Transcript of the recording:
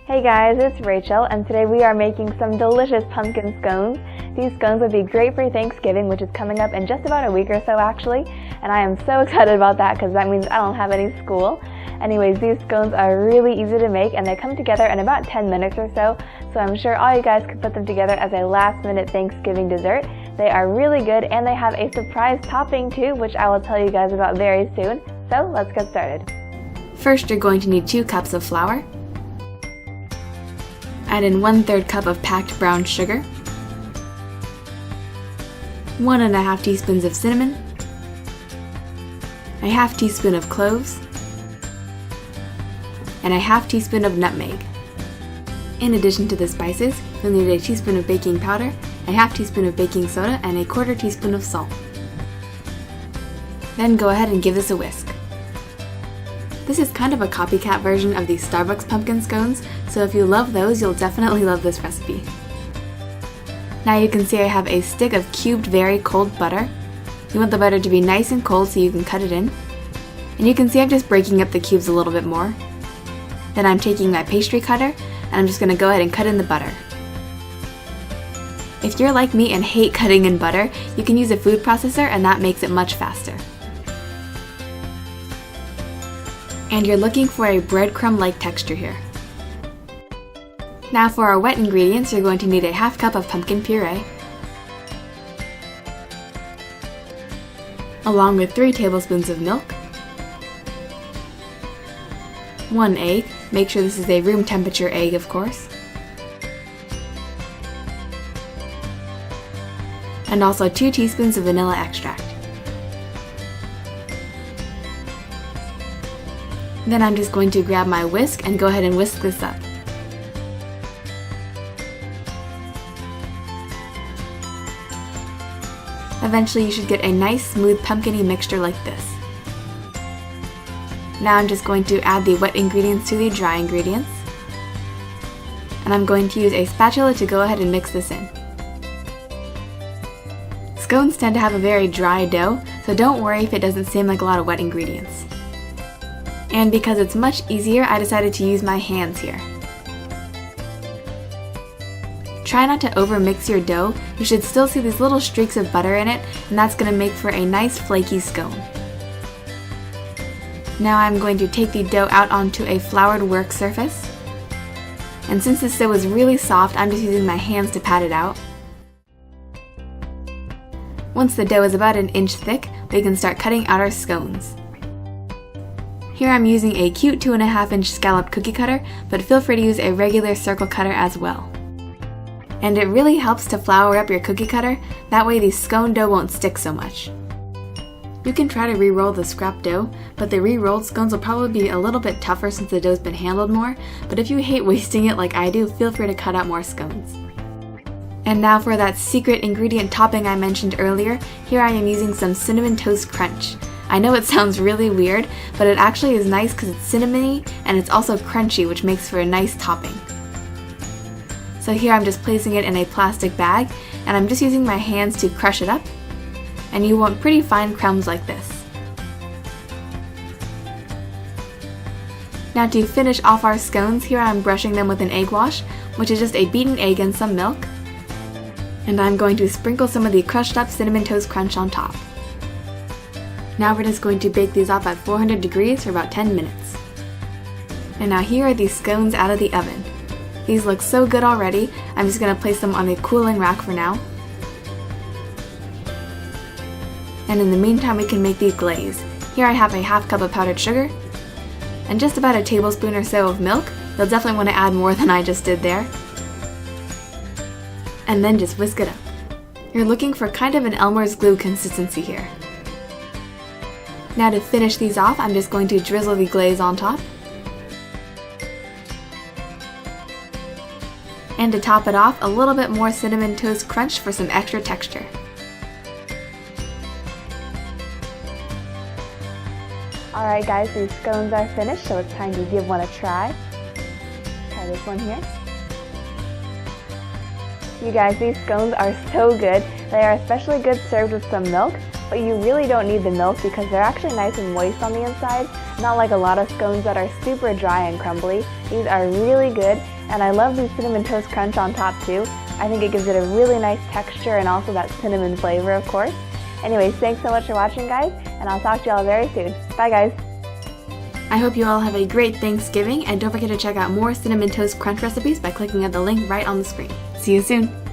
Hey guys, it's Rachel, and today we are making some delicious pumpkin scones. These scones would be great for Thanksgiving, which is coming up in just about a week or so actually, and I am so excited about that because that means I don't have any school. Anyways, these scones are really easy to make and they come together in about 10 minutes or so, so I'm sure all you guys could put them together as a last-minute Thanksgiving dessert. They are really good and they have a surprise topping too, which I will tell you guys about very soon. So let's get started. First, you're going to need 2 cups of flour. Add in 1/3 cup of packed brown sugar, 1½ teaspoons of cinnamon, a ½ teaspoon of cloves, and a ½ teaspoon of nutmeg. In addition to the spices, you'll need a teaspoon of baking powder, a ½ teaspoon of baking soda, and a 1/4 teaspoon of salt. Then go ahead and give this a whisk. This is kind of a copycat version of the Starbucks pumpkin scones, so if you love those, you'll definitely love this recipe. Now you can see I have a stick of cubed very cold butter. You want the butter to be nice and cold so you can cut it in. And you can see I'm just breaking up the cubes a little bit more. Then I'm taking my pastry cutter, and I'm just going to go ahead and cut in the butter. If you're like me and hate cutting in butter, you can use a food processor and that makes it much faster. And you're looking for a breadcrumb-like texture here. Now for our wet ingredients, you're going to need a ½ cup of pumpkin puree, along with 3 tablespoons of milk, 1 egg, make sure this is a room temperature egg of course, and also 2 teaspoons of vanilla extract. Then I'm just going to grab my whisk and go ahead and whisk this up. Eventually you should get a nice smooth pumpkin-y mixture like this. Now I'm just going to add the wet ingredients to the dry ingredients. And I'm going to use a spatula to go ahead and mix this in. Scones tend to have a very dry dough, so don't worry if it doesn't seem like a lot of wet ingredients. And because it's much easier, I decided to use my hands here. Try not to overmix your dough. You should still see these little streaks of butter in it, and that's going to make for a nice flaky scone. Now I'm going to take the dough out onto a floured work surface. And since this dough is really soft, I'm just using my hands to pat it out. Once the dough is about 1 inch thick, we can start cutting out our scones. Here I'm using a cute 2½ inch scallop cookie cutter, but feel free to use a regular circle cutter as well. And it really helps to flour up your cookie cutter, that way the scone dough won't stick so much. You can try to re-roll the scrap dough, but the re-rolled scones will probably be a little bit tougher since the dough's been handled more, but if you hate wasting it like I do, feel free to cut out more scones. And now for that secret ingredient topping I mentioned earlier, here I am using some Cinnamon Toast Crunch. I know it sounds really weird, but it actually is nice because it's cinnamony and it's also crunchy, which makes for a nice topping. So here I'm just placing it in a plastic bag, and I'm just using my hands to crush it up, and you want pretty fine crumbs like this. Now to finish off our scones, here I'm brushing them with an egg wash, which is just a beaten egg and some milk, and I'm going to sprinkle some of the crushed up Cinnamon Toast Crunch on top. Now we're just going to bake these off at 400 degrees for about 10 minutes. And now here are these scones out of the oven. These look so good already, I'm just going to place them on a cooling rack for now. And in the meantime we can make these glaze. Here I have a ½ cup of powdered sugar, and just about 1 tablespoon or so of milk. You'll definitely want to add more than I just did there. And then just whisk it up. You're looking for kind of an Elmer's glue consistency here. Now to finish these off, I'm just going to drizzle the glaze on top. And to top it off, a little bit more Cinnamon Toast Crunch for some extra texture. Alright guys, these scones are finished, so it's time to give one a try. Try this one here. You guys, these scones are so good. They are especially good served with some milk, but you really don't need the milk because they're actually nice and moist on the inside. not like a lot of scones that are super dry and crumbly. These are really good, and I love the cinnamon toast crunch on top too. I think it gives it a really nice texture and also that cinnamon flavor, of course. Anyways, thanks so much for watching, guys, and I'll talk to you all very soon. Bye, guys. I hope you all have a great Thanksgiving, and don't forget to check out more cinnamon toast crunch recipes by clicking on the link right on the screen. See you soon!